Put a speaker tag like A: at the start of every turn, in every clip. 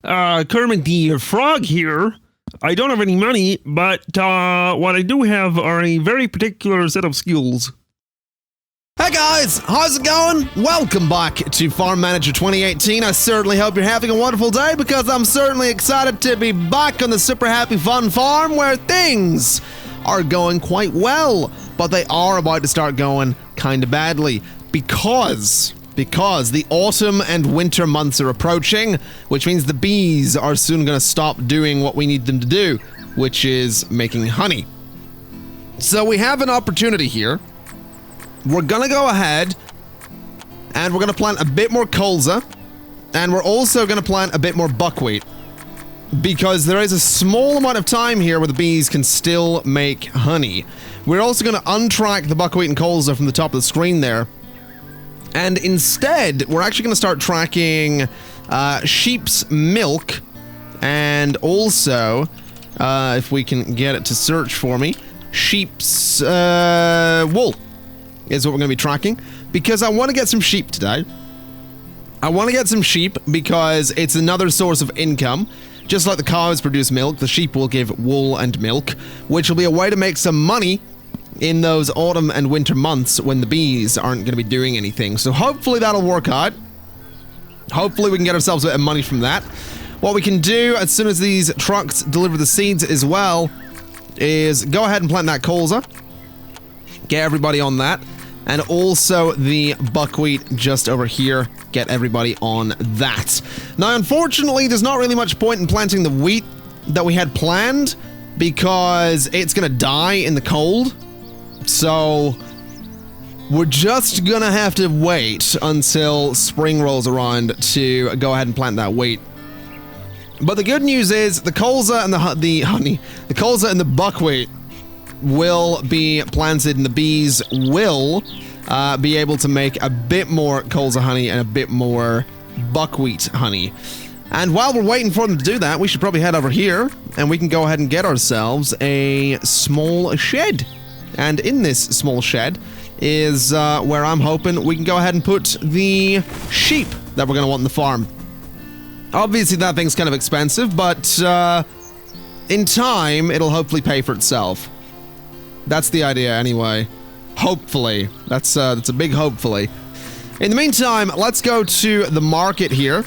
A: Kermit the Frog here. I don't have any money, but what I do have are a very particular set of skills.
B: Hey guys, how's it going? Welcome back to Farm Manager 2018. I certainly hope you're having a wonderful day because I'm certainly excited to be back on the super happy fun farm where things are going quite well, but they are about to start going kind of badly because the autumn and winter months are approaching, which means the bees are soon going to stop doing what we need them to do, which is making honey. So we have an opportunity here. We're going to go ahead and we're going to plant a bit more colza, and we're also going to plant a bit more buckwheat because there is a small amount of time here where the bees can still make honey. We're also going to untrack the buckwheat and colza from the top of the screen there. And instead, we're actually going to start tracking sheep's milk, and also, if we can get it to search for me, sheep's wool is what we're going to be tracking, because I want to get some sheep today. I want to get some sheep because it's another source of income. Just like the cows produce milk, the sheep will give wool and milk, which will be a way to make some money in those autumn and winter months when the bees aren't going to be doing anything. So hopefully that'll work out. Hopefully we can get ourselves a bit of money from that. What we can do as soon as these trucks deliver the seeds as well is go ahead and plant that colza. Get everybody on that. And also the buckwheat just over here. Get everybody on that. Now, unfortunately, there's not really much point in planting the wheat that we had planned because it's going to die in the cold. So we're just gonna have to wait until spring rolls around to go ahead and plant that wheat. But the good news is the colza and the colza and the buckwheat will be planted, and the bees will be able to make a bit more colza honey and a bit more buckwheat honey. And while we're waiting for them to do that, we should probably head over here and we can go ahead and get ourselves a small shed. And in this small shed is where I'm hoping we can go ahead and put the sheep that we're going to want in the farm. Obviously, that thing's kind of expensive, but in time, it'll hopefully pay for itself. That's the idea anyway. Hopefully. That's a big hopefully. In the meantime, let's go to the market here.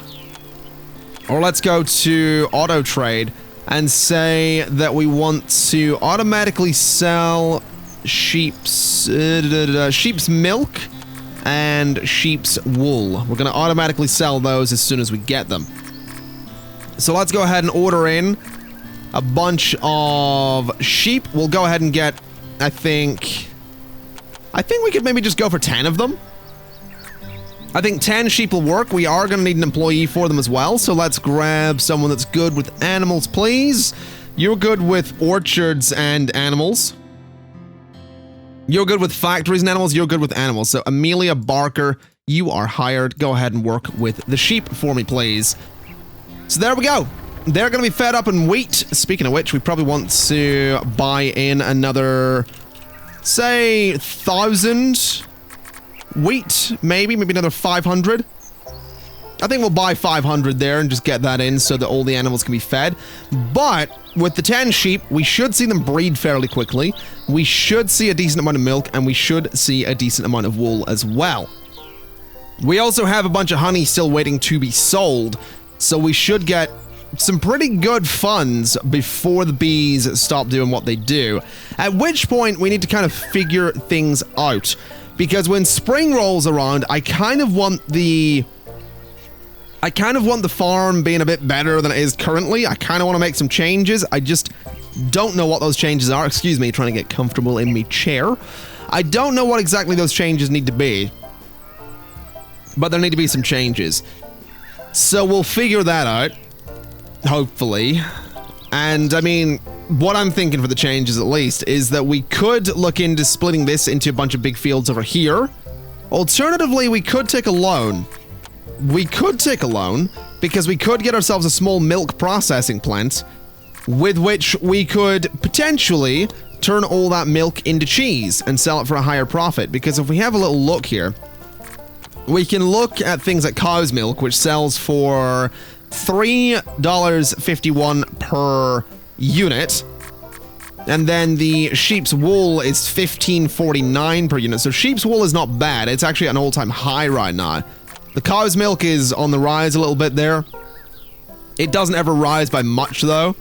B: Or let's go to Auto Trade and say that we want to automatically sell sheep's milk and sheep's wool. We're going to automatically sell those as soon as we get them. So let's go ahead and order in a bunch of sheep. We'll go ahead and get, I think we could maybe just go for 10 of them. I think 10 sheep will work. We are going to need an employee for them as well. So let's grab someone that's good with animals, please. You're good with orchards and animals. You're good with factories and animals. You're good with animals. So Amelia Barker, you are hired. Go ahead and work with the sheep for me, please. So there we go. They're going to be fed up in wheat. Speaking of which, we probably want to buy in another, say, 1,000 wheat, maybe another 500. I think we'll buy 500 there and just get that in so that all the animals can be fed. But with the 10 sheep, we should see them breed fairly quickly. We should see a decent amount of milk, and we should see a decent amount of wool as well. We also have a bunch of honey still waiting to be sold, so we should get some pretty good funds before the bees stop doing what they do. At which point, we need to kind of figure things out. Because when spring rolls around, I kind of want the farm being a bit better than it is currently. I kind of want to make some changes. I just don't know what those changes are. Excuse me, trying to get comfortable in my chair. I don't know what exactly those changes need to be. But there need to be some changes. So we'll figure that out. Hopefully. And I mean, what I'm thinking for the changes at least is that we could look into splitting this into a bunch of big fields over here. Alternatively, we could take a loan. We could take a loan because we could get ourselves a small milk processing plant with which we could potentially turn all that milk into cheese and sell it for a higher profit. Because if we have a little look here, we can look at things like cow's milk, which sells for $3.51 per unit. And then the sheep's wool is $15.49 per unit. So sheep's wool is not bad. It's actually at an all-time high right now. The cow's milk is on the rise a little bit there. It doesn't ever rise by much though.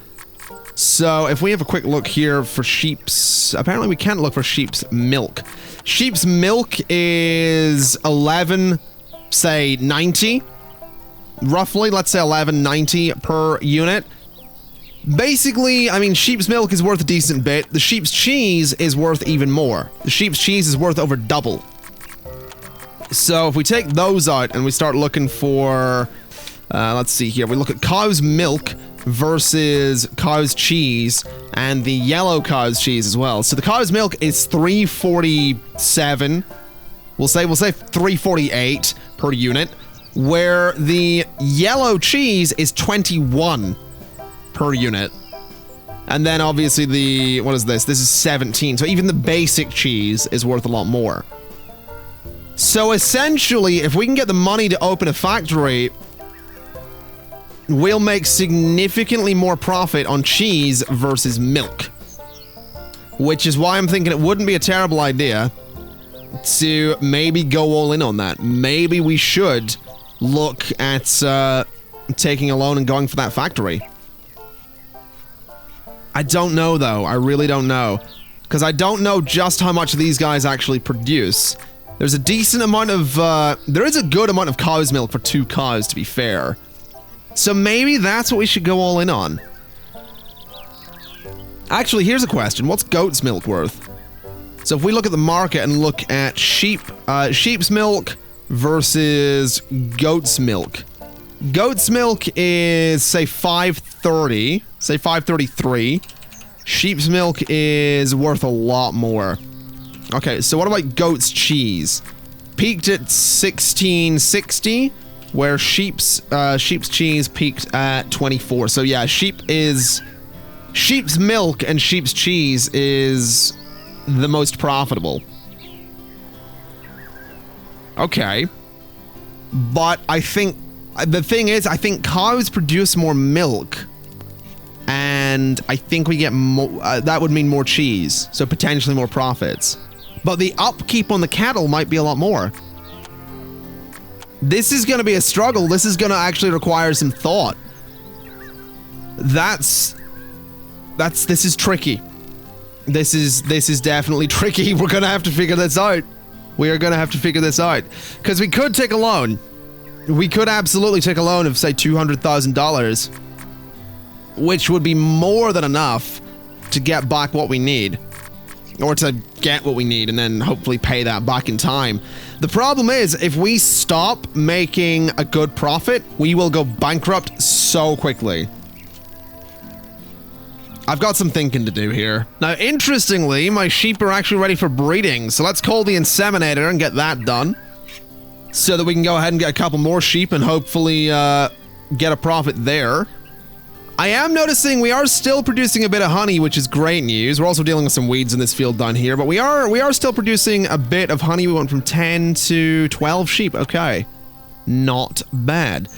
B: So if we have a quick look here for sheep's, apparently we can't look for sheep's milk. Sheep's milk is 11.90 roughly. Let's say 11.90 per unit. Basically, I mean, sheep's milk is worth a decent bit. The sheep's cheese is worth even more. The sheep's cheese is worth over double. So if we take those out and we start looking for, let's see here. We look at cow's milk versus cow's cheese and the yellow cow's cheese as well. So the cow's milk is $3.47. We'll say $3.48 per unit, where the yellow cheese is $21 per unit. And then obviously the, what is this? This is 17. So even the basic cheese is worth a lot more. So essentially, if we can get the money to open a factory, we'll make significantly more profit on cheese versus milk. Which is why I'm thinking it wouldn't be a terrible idea to maybe go all in on that. Maybe we should look at taking a loan and going for that factory. I don't know though. I really don't know. Because I don't know just how much these guys actually produce. There's a decent amount of, there is a good amount of cow's milk for 2 cows, to be fair. So maybe that's what we should go all in on. Actually, here's a question. What's goat's milk worth? So if we look at the market and look at sheep's milk versus goat's milk. Goat's milk is, say, $5.30. Say $5.33. Sheep's milk is worth a lot more. Okay, so what about goat's cheese? Peaked at $16.60, where sheep's cheese peaked at $24. So yeah, sheep's milk and sheep's cheese is the most profitable. Okay. But I think the thing is, I think cows produce more milk, and I think we get more, that would mean more cheese, so potentially more profits. But the upkeep on the cattle might be a lot more. This is going to be a struggle. This is going to actually require some thought. This is tricky. This is definitely tricky. We're going to have to figure this out. We are going to have to figure this out. Because we could take a loan. We could absolutely take a loan of, say, $200,000. Which would be more than enough to get back what we need. Or to get what we need and then hopefully pay that back in time. The problem is, if we stop making a good profit, we will go bankrupt so quickly. I've got some thinking to do here. Now, interestingly, my sheep are actually ready for breeding, so let's call the inseminator and get that done. So that we can go ahead and get a couple more sheep and hopefully get a profit there. I am noticing we are still producing a bit of honey, which is great news. We're also dealing with some weeds in this field down here, but we are still producing a bit of honey. We went from 10 to 12 sheep. Okay. Not bad.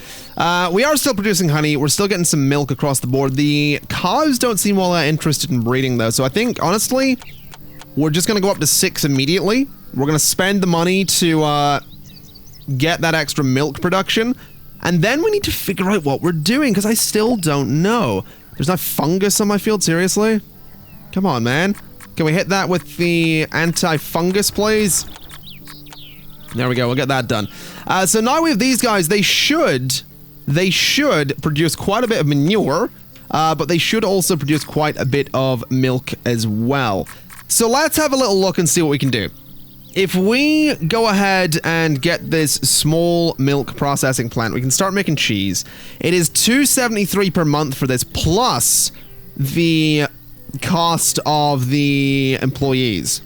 B: We are still producing honey. We're still getting some milk across the board. The cows don't seem all that interested in breeding, though. So I think, honestly, we're just going to go up to 6 immediately. We're going to spend the money to get that extra milk production. And then we need to figure out what we're doing, because I still don't know. There's no fungus on my field, seriously? Come on, man. Can we hit that with the anti-fungus, please? There we go, we'll get that done. So now we have these guys. They should produce quite a bit of manure, but they should also produce quite a bit of milk as well. So let's have a little look and see what we can do. If we go ahead and get this small milk processing plant, we can start making cheese. It is $2.73 per month for this, plus the cost of the employees.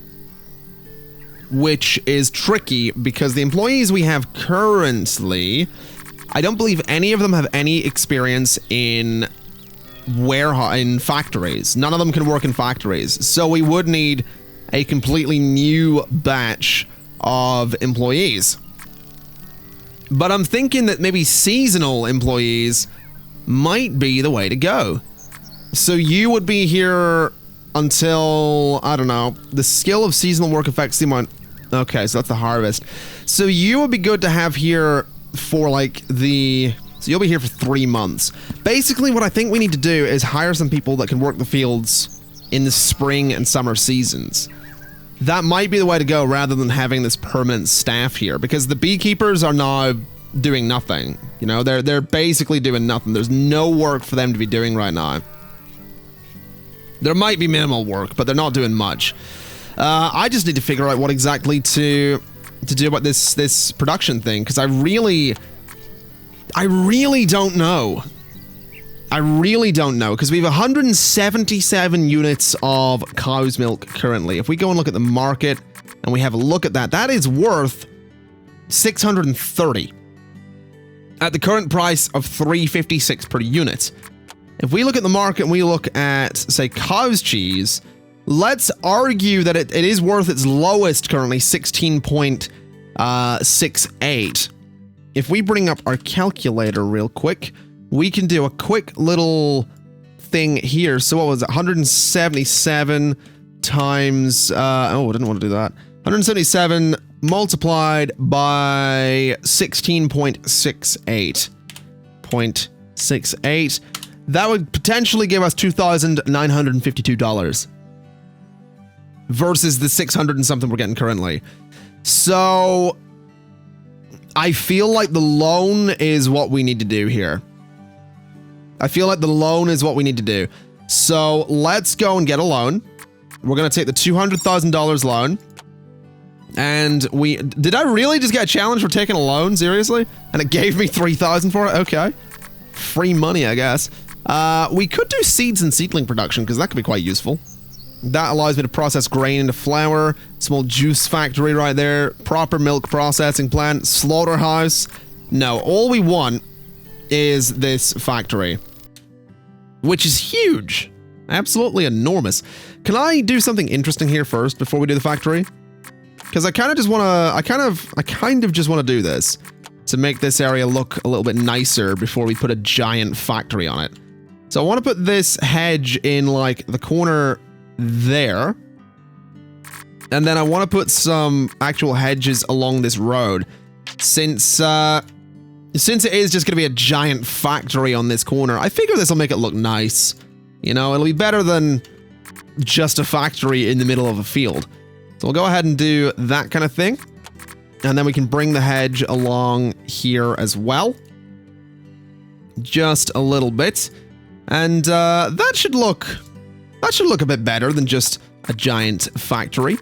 B: Which is tricky, because the employees we have currently, I don't believe any of them have any experience in factories. None of them can work in factories. So we would need a completely new batch of employees. But I'm thinking that maybe seasonal employees might be the way to go. So you would be here until, I don't know, the skill of seasonal work affects the amount. Okay, so that's the harvest. So you would be good to have here for like so you'll be here for 3 months. Basically, what I think we need to do is hire some people that can work the fields in the spring and summer seasons. That might be the way to go rather than having this permanent staff here, because the beekeepers are now doing nothing. You know, they're basically doing nothing. There's no work for them to be doing right now. There might be minimal work, but they're not doing much. I just need to figure out what exactly to do about this production thing, because I really don't know. I really don't know, because we have 177 units of cow's milk currently. If we go and look at the market and we have a look at that, that is worth 630 at the current price of 356 per unit. If we look at the market and we look at, say, cow's cheese, let's argue that it is worth its lowest currently, 16.68. If we bring up our calculator real quick, we can do a quick little thing here. So what was it? 177 times, oh, I didn't want to do that. 177 multiplied by 16.68. That would potentially give us $2,952 versus the 600 and something we're getting currently. So I feel like the loan is what we need to do here. So let's go and get a loan. We're going to take the $200,000 loan. And did I really just get a challenge for taking a loan? Seriously? And it gave me 3,000 for it? Okay. Free money, I guess. We could do seeds and seedling production, because that could be quite useful. That allows me to process grain into flour, small juice factory right there, proper milk processing plant, slaughterhouse. No, all we want is this factory, which is huge. Absolutely enormous. Can I do something interesting here first before we do the factory? Because I kind of just want to, I kind of just want to do this to make this area look a little bit nicer before we put a giant factory on it. So I want to put this hedge in like the corner there. And then I want to put some actual hedges along this road. Since it is just going to be a giant factory on this corner, I figure this will make it look nice. You know, it'll be better than just a factory in the middle of a field. So we'll go ahead and do that kind of thing. And then we can bring the hedge along here as well. Just a little bit. And that should look a bit better than just a giant factory.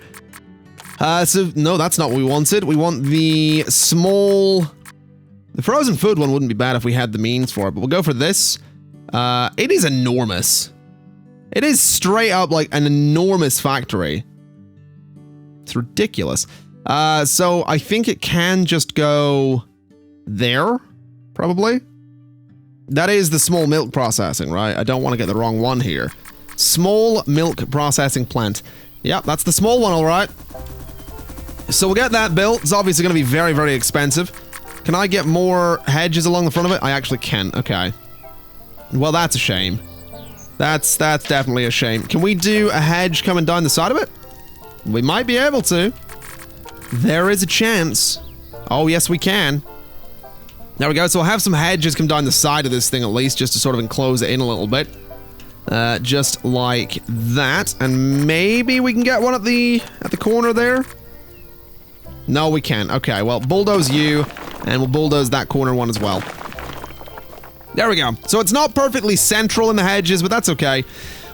B: So no, that's not what we wanted. We want the frozen food one wouldn't be bad if we had the means for it, but we'll go for this. It is enormous. It is straight up like an enormous factory. It's ridiculous. So I think it can just go there, probably. That is the small milk processing, right? I don't want to get the wrong one here. Small milk processing plant. Yep, that's the small one, all right. So we'll get that built. It's obviously going to be very, very expensive. Can I get more hedges along the front of it? I actually can. Okay. Well, that's a shame. That's definitely a shame. Can we do a hedge coming down the side of it? We might be able to. There is a chance. Oh, yes, we can. There we go. So we'll have some hedges come down the side of this thing at least, just to sort of enclose it in a little bit. Just like that. And maybe we can get one at the corner there. No, we can't. Okay, well, bulldoze you, and we'll bulldoze that corner one as well. There we go. So it's not perfectly central in the hedges, but that's okay.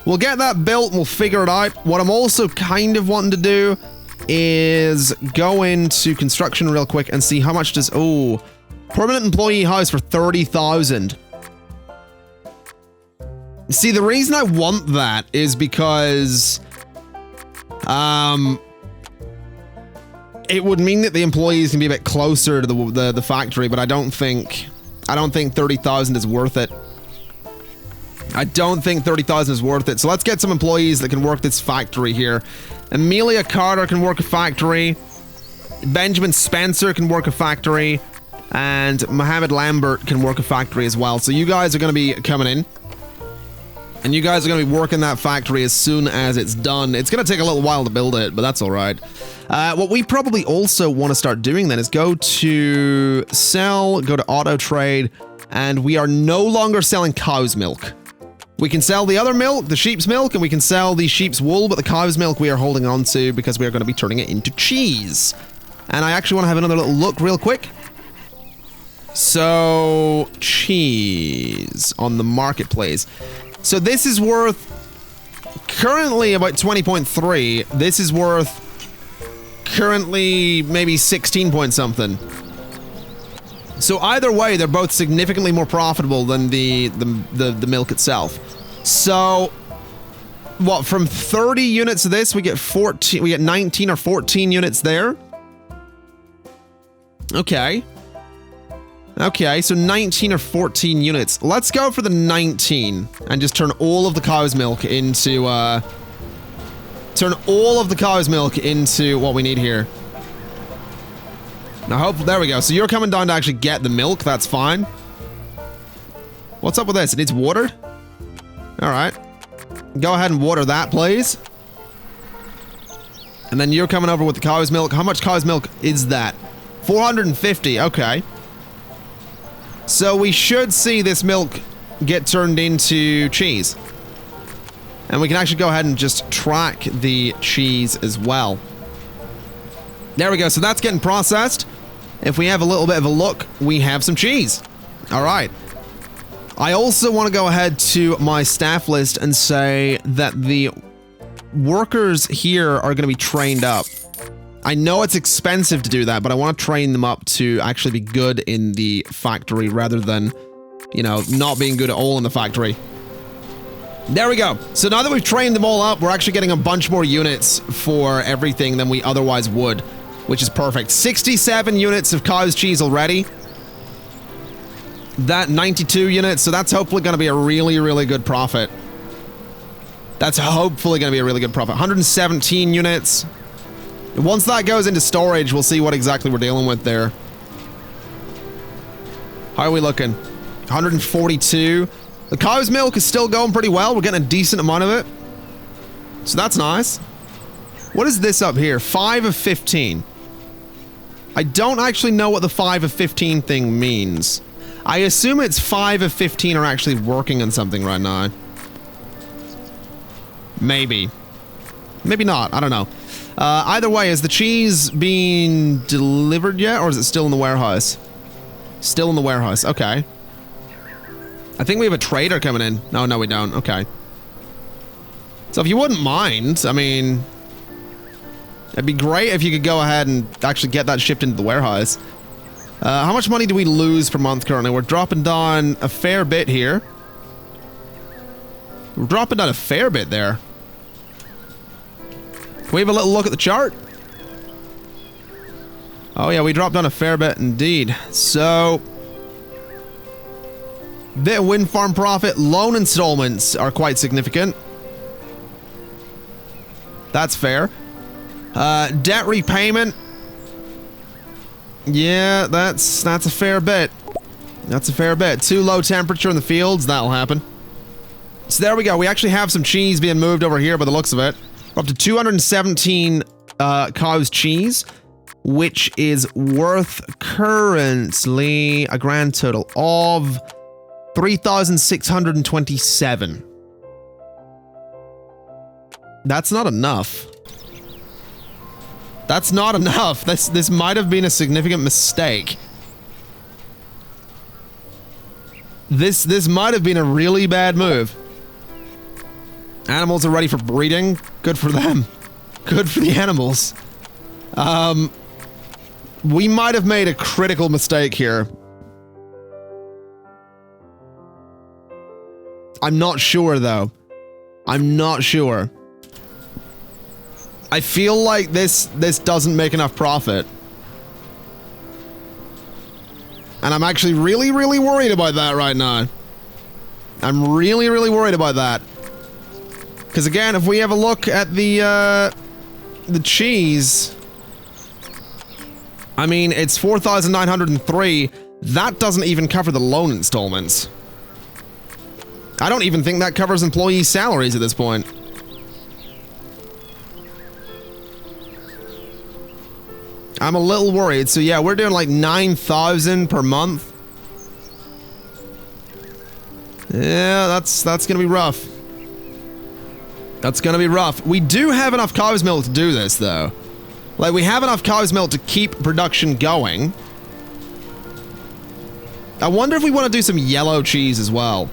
B: We'll get that built, and we'll figure it out. What I'm also kind of wanting to do is go into construction real quick and see how much does... Oh, permanent employee house for 30,000. See, the reason I want that is because... it would mean that the employees can be a bit closer to the factory, but I don't think 30,000 is worth it. I don't think 30,000 is worth it. So let's get some employees that can work this factory here. Amelia Carter can work a factory. Benjamin Spencer can work a factory. And Mohammed Lambert can work a factory as well. So you guys are going to be coming in. And you guys are going to be working that factory as soon as it's done. It's going to take a little while to build it, but that's all right. What we probably also want to start doing then is go to sell, go to auto trade, and we are no longer selling cow's milk. We can sell the other milk, the sheep's milk, and we can sell the sheep's wool, but the cow's milk we are holding on to because we are going to be turning it into cheese. And I actually want to have another little look real quick. So, cheese on the marketplace. So this is worth currently about 20.3. This is worth currently maybe 16 point something. So either way, they're both significantly more profitable than the milk itself. So what, from 30 units of this, we get 14, we get 19 or 14 units there. Okay. Okay, so 19 or 14 units. Let's go for the 19 and just turn all of the cow's milk into, what we need here. Now, there we go. So you're coming down to actually get the milk. That's fine. What's up with this? It needs watered? All right. Go ahead and water that, please. And then you're coming over with the cow's milk. How much cow's milk is that? 450. Okay. So we should see this milk get turned into cheese. And we can actually go ahead and just track the cheese as well. There we go. So that's getting processed. If we have a little bit of a look, we have some cheese. All right. I also want to go ahead to my staff list and say that the workers here are going to be trained up. I know it's expensive to do that, but I want to train them up to actually be good in the factory rather than, you know, not being good at all in the factory. There we go. So now that we've trained them all up, we're actually getting a bunch more units for everything than we otherwise would, which is perfect. 67 units of cow's cheese already. That 92 units, so that's hopefully going to be a really, really good profit. That's hopefully going to be a really good profit. 117 units. Once that goes into storage, we'll see what exactly we're dealing with there. How are we looking? 142. The cow's milk is still going pretty well. We're getting a decent amount of it. So that's nice. What is this up here? 5 of 15. I don't actually know what the 5 of 15 thing means. I assume it's 5 of 15 are actually working on something right now. Maybe. Maybe not. I don't know. Either way, is the cheese being delivered yet, or is it still in the warehouse? Still in the warehouse. Okay. I think we have a trader coming in. No, we don't. Okay. So if you wouldn't mind, I mean, it'd be great if you could go ahead and actually get that shipped into the warehouse. How much money do we lose per month currently? We're dropping down a fair bit here. We're dropping down a fair bit there. Can we have a little look at the chart? Oh yeah, we dropped down a fair bit indeed. So, bit of wind farm profit. Loan installments are quite significant. That's fair. Debt repayment. Yeah, that's a fair bit. That's a fair bit. Too low temperature in the fields, that'll happen. So there we go. We actually have some cheese being moved over here by the looks of it. We're up to 217 cow's cheese, which is worth currently a grand total of 3,627. That's not enough. That's not enough. This might have been a significant mistake. This might have been a really bad move. Animals are ready for breeding. Good for them. Good for the animals. We might have made a critical mistake here. I'm not sure, though. I'm not sure. I feel like this doesn't make enough profit. And I'm actually really, really worried about that right now. I'm really, really worried about that. Because again, if we have a look at the cheese, I mean, it's 4,903. That doesn't even cover the loan installments. I don't even think that covers employee salaries at this point. I'm a little worried. So yeah, we're doing like 9,000 per month. Yeah, that's gonna be rough. That's gonna be rough. We do have enough cow's milk to do this, though. Like, we have enough cow's milk to keep production going. I wonder if we want to do some yellow cheese as well.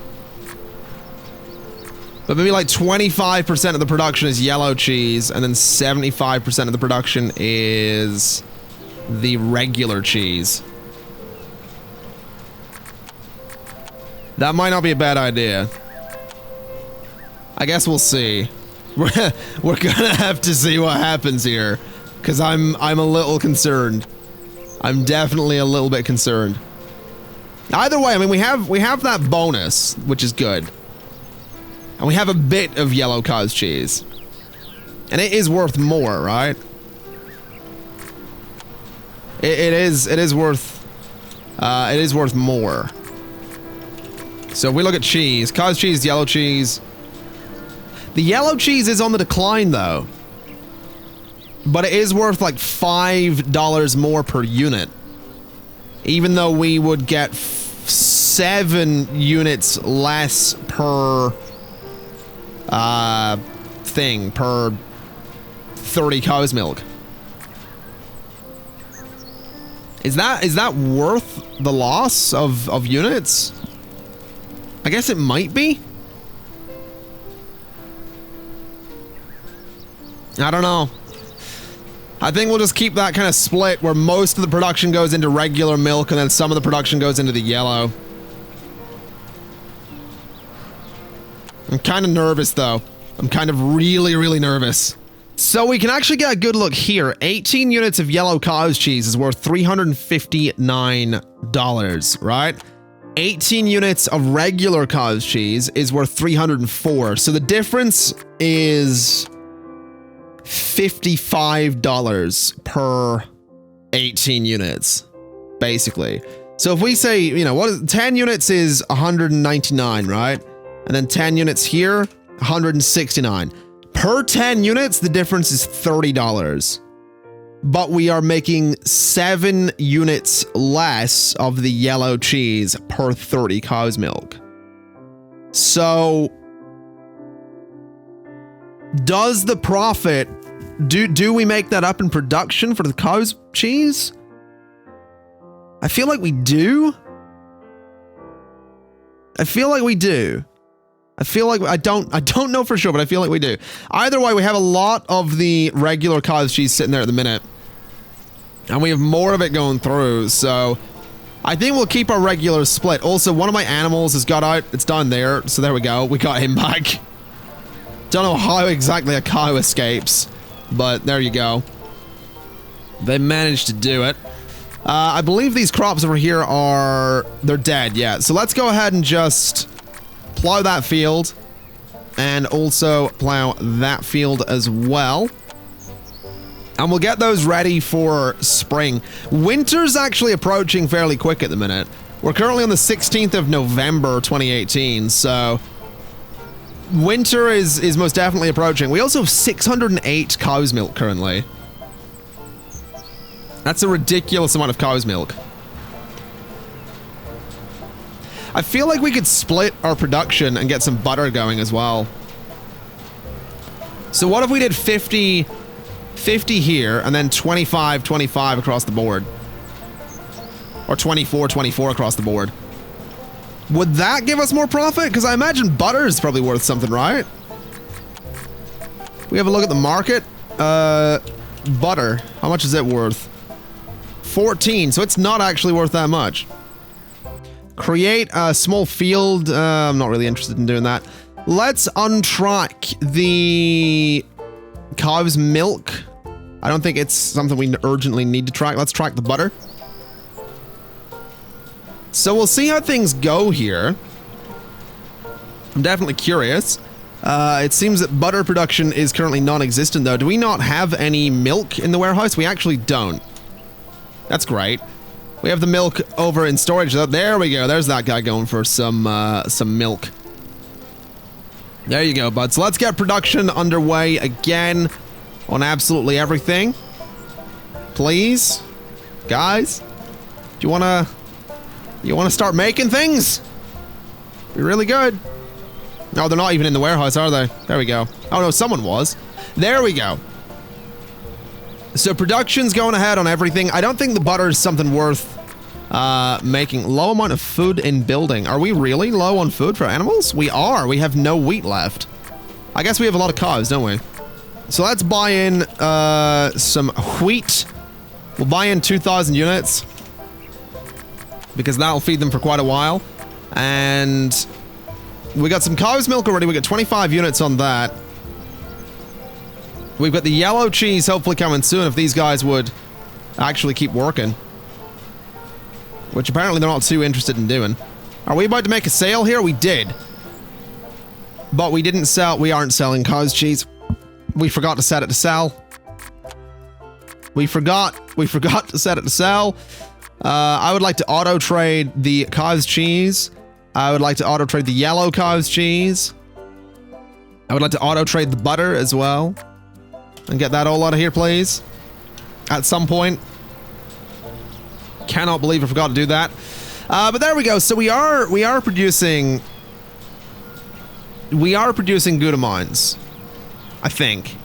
B: But maybe like 25% of the production is yellow cheese, and then 75% of the production is the regular cheese. That might not be a bad idea. I guess we'll see. We're gonna have to see what happens here, because I'm a little concerned. I'm definitely a little bit concerned. Either way, I mean, we have that bonus, which is good. And we have a bit of yellow cottage cheese. And it is worth more, right? It is worth more. So if we look at cheese, cottage cheese, yellow cheese. The yellow cheese is on the decline, though. But it is worth like $5 more per unit. Even though we would get 7 units less per thing, per 30 cow's milk. Is that worth the loss of units? I guess it might be. I don't know. I think we'll just keep that kind of split where most of the production goes into regular milk and then some of the production goes into the yellow. I'm kind of nervous, though. I'm kind of really nervous. So we can actually get a good look here. 18 units of yellow cottage cheese is worth $359, right? 18 units of regular cottage cheese is worth $304. So the difference is $55 per 18 units, basically. So if we say, you know, what is 10 units is 199, right? And then 10 units here, 169. Per 10 units, the difference is $30. But we are making 7 units less of the yellow cheese per 30 cow's milk. So does the profit, do we make that up in production for the cow's cheese? I feel like we do. I feel like we do. I feel like I don't know for sure, but I feel like we do. Either way, we have a lot of the regular cottage cheese sitting there at the minute. And we have more of it going through, so I think we'll keep our regular split. Also, one of my animals has got out. It's down there, so there we go. We got him back. Don't know how exactly a cow escapes, but there you go. They managed to do it. I believe these crops over here they're dead, yeah. So let's go ahead and just plow that field and also plow that field as well. And we'll get those ready for spring. Winter's actually approaching fairly quick at the minute. We're currently on the 16th of November, 2018, so winter is most definitely approaching. We also have 608 cow's milk currently. That's a ridiculous amount of cow's milk. I feel like we could split our production and get some butter going as well. So what if we did 50 here and then 25 across the board? Or 24 across the board. Would that give us more profit? Because I imagine butter is probably worth something, right? We have a look at the market. Butter. How much is it worth? 14, so it's not actually worth that much. Create a small field. I'm not really interested in doing that. Let's untrack the cow's milk. I don't think it's something we urgently need to track. Let's track the butter. So we'll see how things go here. I'm definitely curious. It seems that butter production is currently non-existent, though. Do we not have any milk in the warehouse? We actually don't. That's great. We have the milk over in storage. There we go. There's that guy going for some milk. There you go, bud. So let's get production underway again on absolutely everything. Please, guys, do you wanna start making things? Be really good. No, they're not even in the warehouse, are they? There we go. Oh no, someone was. There we go. So production's going ahead on everything. I don't think the butter is something worth making. Low amount of food in building. Are we really low on food for animals? We are. We have no wheat left. I guess we have a lot of cows, don't we? So let's buy in some wheat. We'll buy in 2,000 units because that'll feed them for quite a while. And we got some cow's milk already. We got 25 units on that. We've got the yellow cheese hopefully coming soon if these guys would actually keep working. Which apparently they're not too interested in doing. Are we about to make a sale here? We did. But we didn't sell. We aren't selling cow's cheese. We forgot to set it to sell. We forgot to set it to sell. I would like to auto trade the cow's cheese. I would like to auto trade the yellow cow's cheese. I would like to auto trade the butter as well. And get that all out of here, please. At some point. Cannot believe I forgot to do that. But there we go. So we are producing good amounts. I think.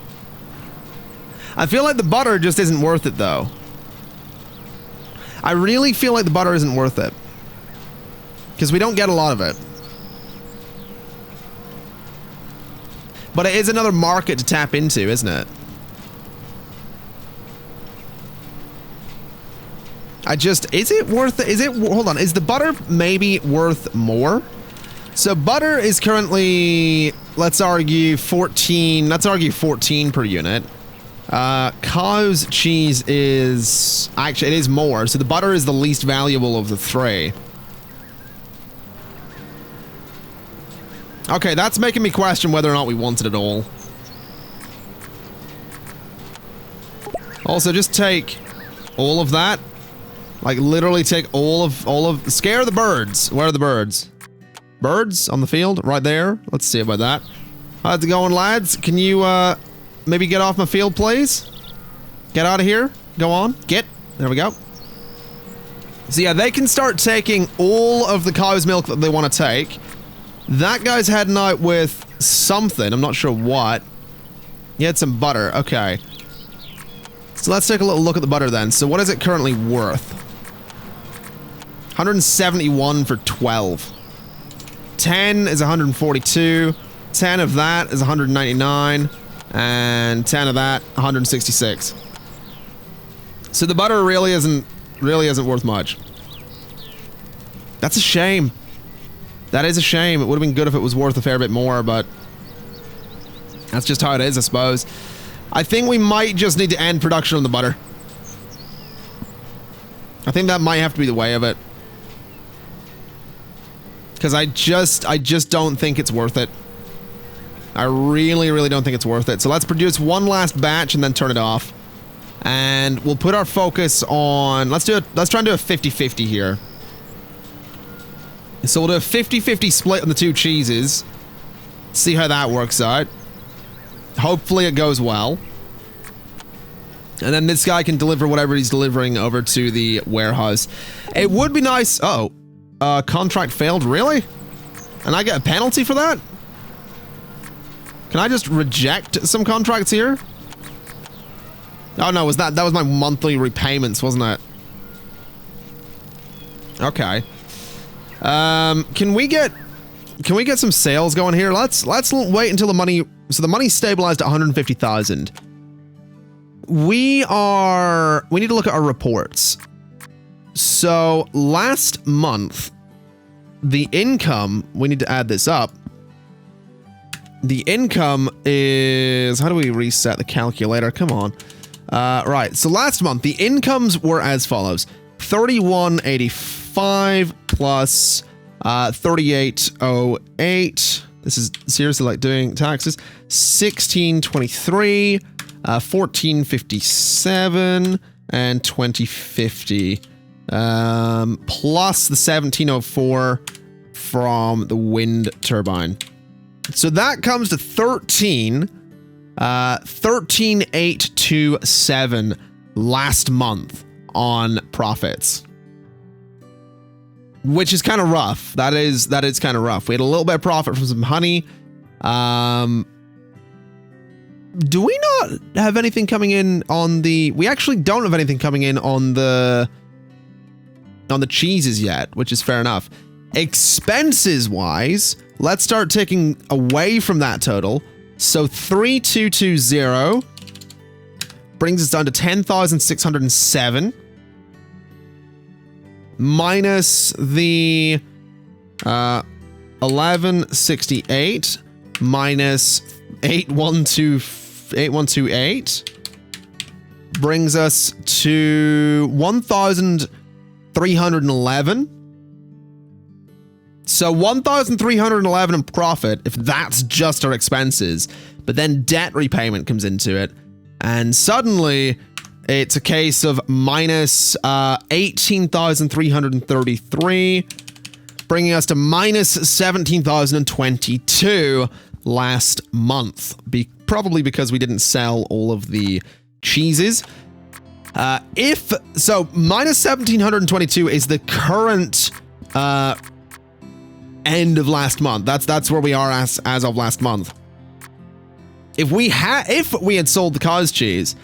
B: I feel like the butter just isn't worth it though. I really feel like the butter isn't worth it. Because we don't get a lot of it. But it is another market to tap into, isn't it? Is it worth it? Hold on, is the butter maybe worth more? So butter is currently, let's argue 14 per unit. Cow's cheese is, actually it is more, so the butter is the least valuable of the three. Okay, that's making me question whether or not we want it at all. Also, just take all of that. Like, literally take all of, scare the birds. Where are the birds? Birds on the field? Right there. Let's see about that. How's it going, lads? Can you, maybe get off my field, please? Get out of here. Go on. Get. There we go. So yeah, they can start taking all of the cow's milk that they want to take. That guy's heading out with something. I'm not sure what. He had some butter. Okay. So let's take a little look at the butter then. So what is it currently worth? 171 for 12. 10 is 142. 10 of that is 199. And 10 of that, 166. So the butter really isn't worth much. That's a shame. That is a shame. It would have been good if it was worth a fair bit more, but that's just how it is, I suppose. I think we might just need to end production on the butter. I think that might have to be the way of it. Because I just don't think it's worth it. I really don't think it's worth it. So let's produce one last batch and then turn it off. And we'll put our focus on, let's try and do a 50-50 here. So we'll do a 50-50 split on the two cheeses. See how that works out. Hopefully it goes well. And then this guy can deliver whatever he's delivering over to the warehouse. It would be nice. Oh, contract failed. Really? And I get a penalty for that? Can I just reject some contracts here? Oh no, that was my monthly repayments, wasn't it? Okay. Can we get some sales going here? Let's wait until the money. So the money's stabilized at 150,000. We need to look at our reports. So last month, the income, we need to add this up. The income is, how do we reset the calculator? Come on. Right. So last month, the incomes were as follows: 3185 plus 3808. This is seriously like doing taxes. 1623, 1457, and 2050. Plus the 1704 from the wind turbine. So that comes to 13,827 last month on profits. Which is kind of rough. That is kind of rough. We had a little bit of profit from some honey. Do we not have anything coming in on the... We actually don't have anything coming in on the cheeses yet, which is fair enough. Expenses-wise, let's start taking away from that total. So 3,220 brings us down to 10,607. Minus the 1168 minus 8128 brings us to 1,311. So 1,311 in profit if that's just our expenses, but then debt repayment comes into it, and suddenly it's a case of minus 18,333, bringing us to minus 17,022 last month. Probably because we didn't sell all of the cheeses. Minus 1,722 is the current end of last month. That's where we are as of last month. If we had sold the cottage cheese,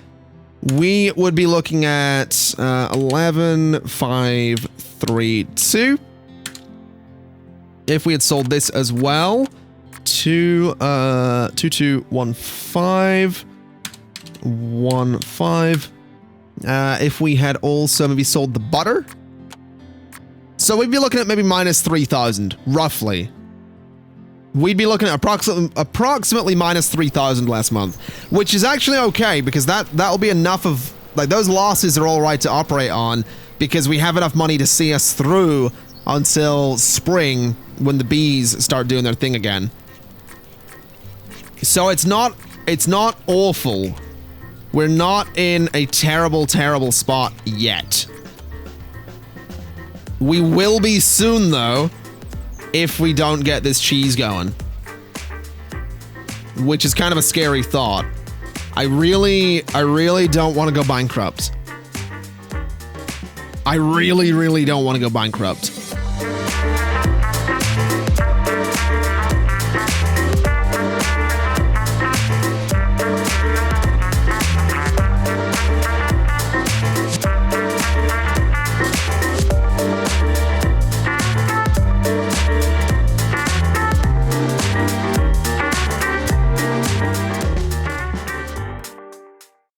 B: we would be looking at 11,532. If we had sold this as well, 2215. If we had also maybe sold the butter, so we'd be looking at maybe minus 3,000 roughly. We'd be looking at approximately minus 3,000 last month, which is actually okay because that'll be enough of, like, those losses are all right to operate on because we have enough money to see us through until spring when the bees start doing their thing again. So it's not awful. We're not in a terrible spot yet. We will be soon though, if we don't get this cheese going. Which is kind of a scary thought. I really don't want to go bankrupt. I really don't want to go bankrupt.